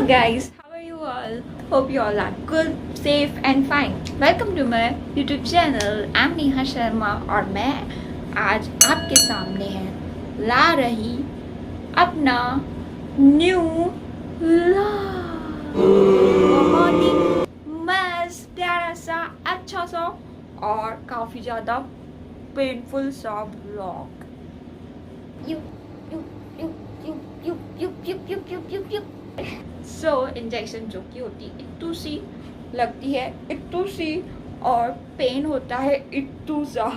guys, how are you all? Hope you all are good, safe and fine. Welcome to my YouTube channel. I'm Neha Sharma और मैं आज आपके सामने है ला रही अपना न्यू व्लॉग। बहुत ही मस्त प्यारा सा अच्छा सा और काफ़ी ज़्यादा पेनफुल सा व्लॉग। सो इंजेक्शन जो कि होती है इतू सी लगती है, इतू सी, और पेन होता है इतू सा।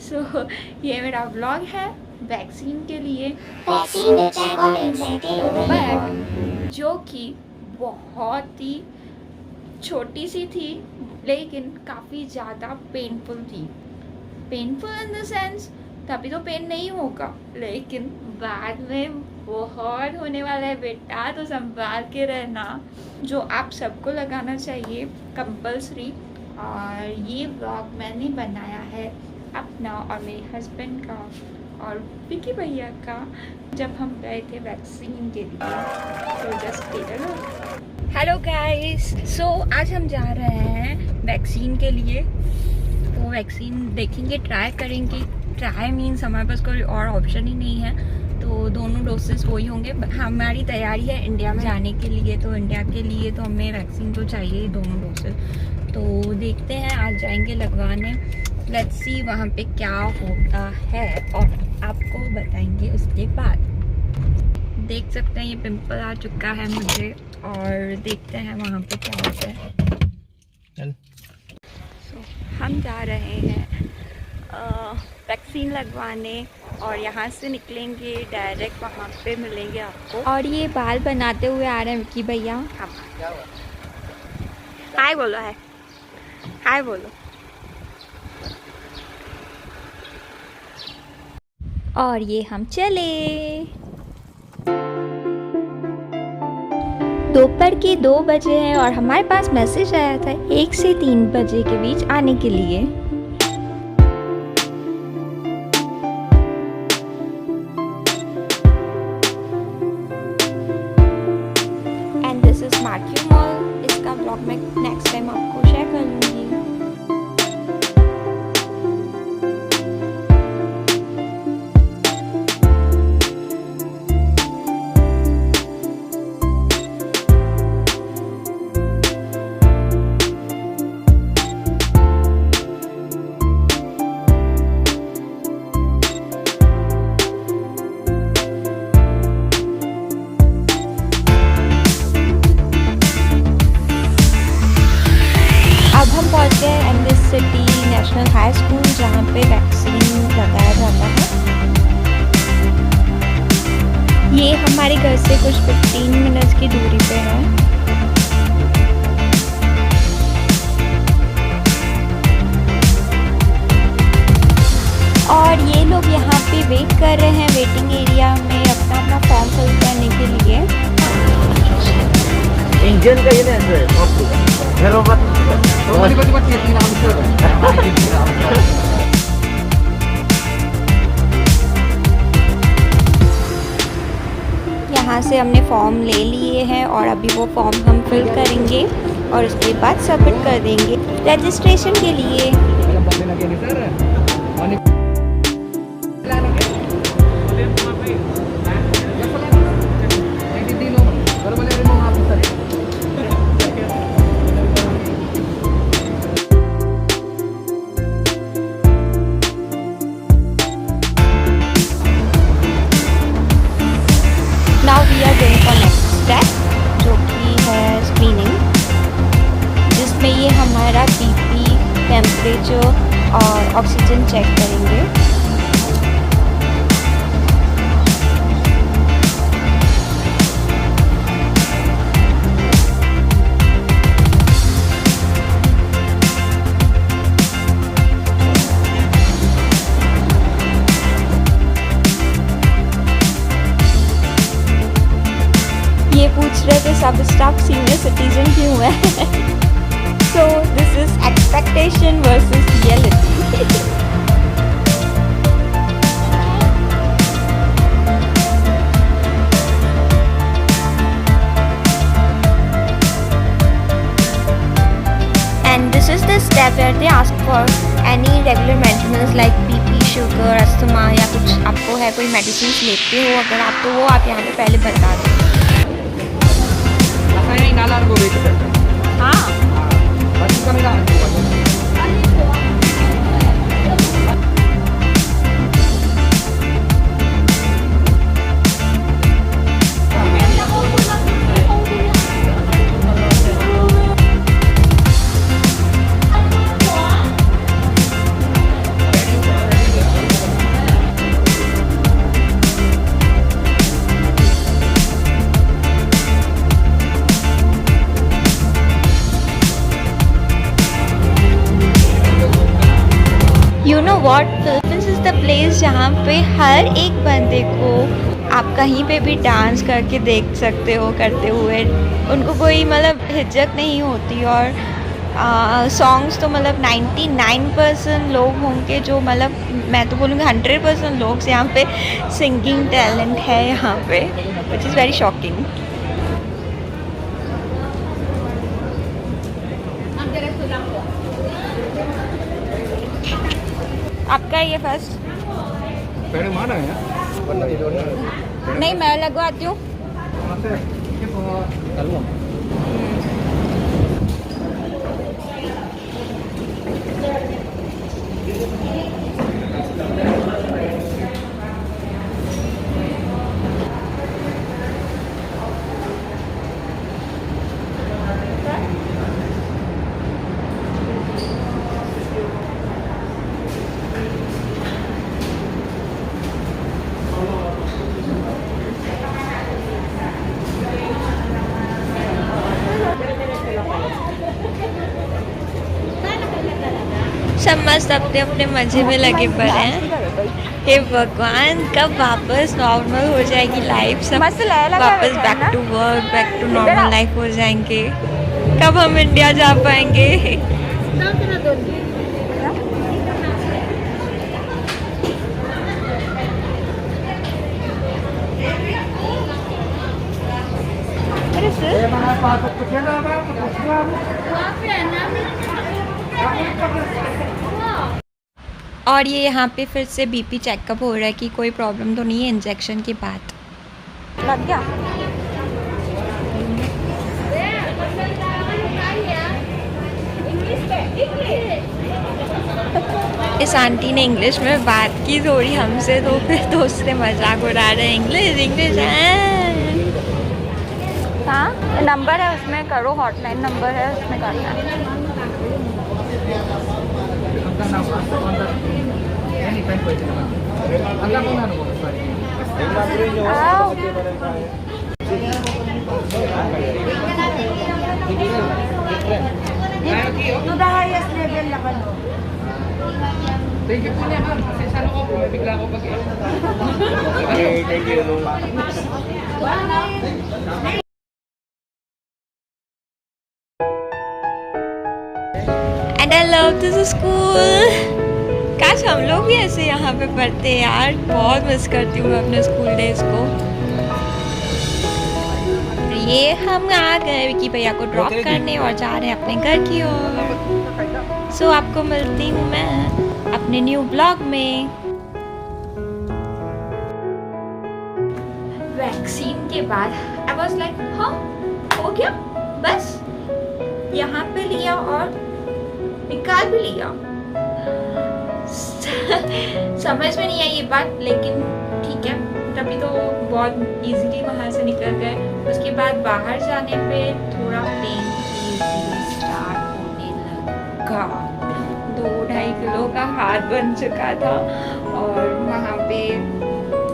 सो ये मेरा व्लॉग है वैक्सीन के लिए, बट जो कि बहुत ही छोटी सी थी लेकिन काफ़ी ज़्यादा पेनफुल थी। पेनफुल इन द सेंस तभी तो पेन नहीं होगा, लेकिन बाद में बहुत होने वाला है बेटा, तो संभाल के रहना। जो आप सबको लगाना चाहिए कंपल्सरी। और ये व्लॉग मैंने बनाया है अपना और मेरे हस्बैंड का और विकी भैया का, जब हम गए थे वैक्सीन के लिए। तो just take a look. Hello guys, so आज हम जा रहे हैं वैक्सीन के लिए। तो वैक्सीन देखेंगे, ट्राई करेंगे। ट्राई मीन्स हमारे पास कोई और ऑप्शन ही नहीं है, तो दोनों डोसेस वही होंगे। हमारी तैयारी है इंडिया में जाने के लिए, तो इंडिया के लिए तो हमें वैक्सीन तो चाहिए ही, दोनों डोसेस। तो देखते हैं, आज जाएंगे लगवाने। लेट्स सी वहाँ पे क्या होता है और आपको बताएंगे उसके बाद। देख सकते हैं ये पिंपल आ चुका है मुझे, और देखते हैं वहाँ पे क्या होता है। हम जा रहे हैं वैक्सीन लगवाने और यहाँ से निकलेंगे डायरेक्ट वहाँ पे मिलेंगे आपको। और ये बाल बनाते हुए आ रहे हैं विकी भैया। हाय बोलो, है हाय बोलो। और ये हम चले। दोपहर के 2 बजे हैं और हमारे पास मैसेज आया था 1 से 3 बजे के बीच आने के लिए। And this is marquee mall. इसका ब्लॉग मैं नेक्स्ट टाइम आपको शेयर कर लूँगी। सिटी नेशनल हाई स्कूल, जहाँ पे वैक्सीन लगाया जाता है। ये हमारे घर से कुछ 15 मिनट्स की दूरी पे है। और ये लोग यहाँ पे वेट कर रहे हैं वेटिंग एरिया में अपना फॉर्म फिल करने के लिए। इंजन का ये यहाँ से हमने फॉर्म ले लिए हैं और अभी वो फॉर्म हम फिल करेंगे और उसके बाद सबमिट कर देंगे रजिस्ट्रेशन के लिए। Now we are going for next step, जो कि है स्क्रीनिंग, जिसमें ये हमारा बीपी, टेम्परेचर और ऑक्सीजन चेक करेंगे। ये पूछ रहे थे सब स्टाफ सीनियर सिटीजन क्यों है। So this is expectation versus reality. For any regular maintenance like BP, sugar, asthma या कुछ आपको है, कोई मेडिसिन लेते हो अगर आप, तो वो आप यहाँ पे पहले बता दो। हाँ, you know what, Philippines is the place जहाँ पे हर एक बंदे को आप कहीं पे भी डांस करके देख सकते हो करते हुए। उनको कोई मतलब हिचक नहीं होती। और सॉन्ग्स तो मतलब 99% लोग होंगे जो, मतलब मैं तो बोलूँगी 100% लोग यहाँ पे सिंगिंग टैलेंट है यहाँ पे, विच इज़ वेरी शॉकिंग। आपका ये फर्स्ट? नहीं, मैं लगवाती हूँ। सब मस्त अपने अपने मजे में लगे पड़े हैं। हे भगवान, कब वापस नॉर्मल हो जाएगी लाइफ, सब वापस back to work, back to normal life हो जाएंगे। कब हम इंडिया जा पाएंगे? और ये यहाँ पे फिर से बीपी चेकअप हो रहा है कि कोई प्रॉब्लम तो नहीं है इंजेक्शन के बाद। लग गया? इस आंटी ने इंग्लिश में बात की थोड़ी हमसे, तो फिर दोस्त से मजाक उड़ा रहे हैं। इंग्लिश इंग्लिश हाँ, नंबर है उसमें करो, हॉटलाइन नंबर है उसमें करना है। Thank you po niya, ma'am. Pasensya na ko po. Bigla ako pag Okay, thank you. And I love this school. काश हम लोग भी ऐसे यहाँ पे पढ़ते यार, बहुत मिस करती हूँ मैं अपने स्कूल डेज को। ये हम आ गए विकी भैया को ड्रॉप करने और जा रहे हैं अपने घर की ओर। सो आपको मिलती हूँ मैं अपने न्यू ब्लॉग में। वैक्सीन के बाद आई वाज लाइक हाँ हो गया बस, यहाँ पे लिया और निकाल भी लिया। समझ में नहीं आई ये बात, लेकिन ठीक है, तभी तो बहुत इजीली वहाँ से निकल गए। उसके बाद बाहर जाने पे थोड़ा पेन स्टार्ट होने लगा। 2-2.5 किलो का हाथ बन चुका था और वहाँ पे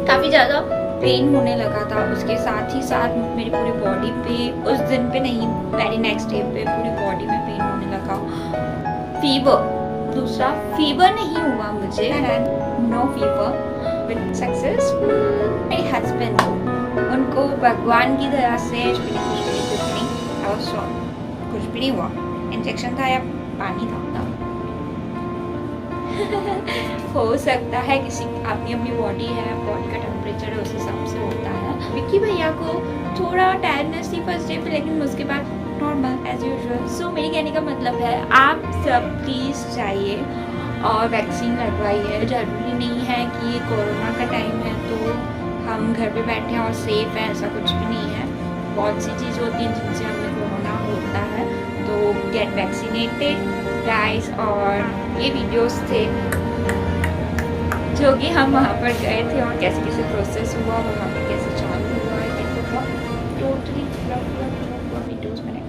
काफ़ी ज़्यादा पेन होने लगा था। उसके साथ ही साथ मेरी पूरी बॉडी पे, उस दिन पे नहीं, वेरी नेक्स्ट डे पे पूरी बॉडी में पेन होने लगा। फीवर, दूसरा फीवर नहीं हुआ मुझे, नो फीवर विद सक्सेसफुल। मेरे हस्बैंड उनको भगवान की तरह से कुछ भी नहीं, कुछ भी नहीं हुआ। इंजेक्शन था या पानी था हो सकता है किसी अपनी अपनी बॉडी है, बॉडी का टेम्परेचर है, उस हिसाब से होता है। विक्की भैया को थोड़ा टायर्डनेस थी फर्स्ट डे पे, लेकिन उसके बाद नॉर्मल एज यूजुअल। सो मेरे कहने का मतलब है आप सब प्लीज़ जाइए और वैक्सीन लगवाइए। ज़रूरी नहीं है कि ये कोरोना का टाइम है तो हम घर पे बैठे हैं और सेफ हैं, ऐसा कुछ भी नहीं है। बहुत सी चीज़ होती हैं जिनसे हमें कोरोना होता है, तो गेट वैक्सीनेटेड गाइस। और ये वीडियोस थे जो कि हम वहाँ पर गए थे और कैसे कैसे प्रोसेस हुआ, वहाँ पे कैसे चालू हुआ, कैसे हुआ, टोटली पूरा वीडियोस मैंने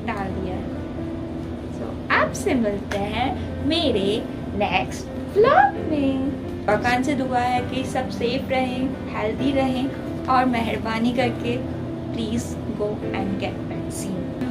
डाल दिया है। सो आपसे मिलते हैं मेरे नेक्स्ट व्लॉग में। भगवान से दुआ है कि सब सेफ रहें, हेल्दी रहें और मेहरबानी करके please go and get vaccine.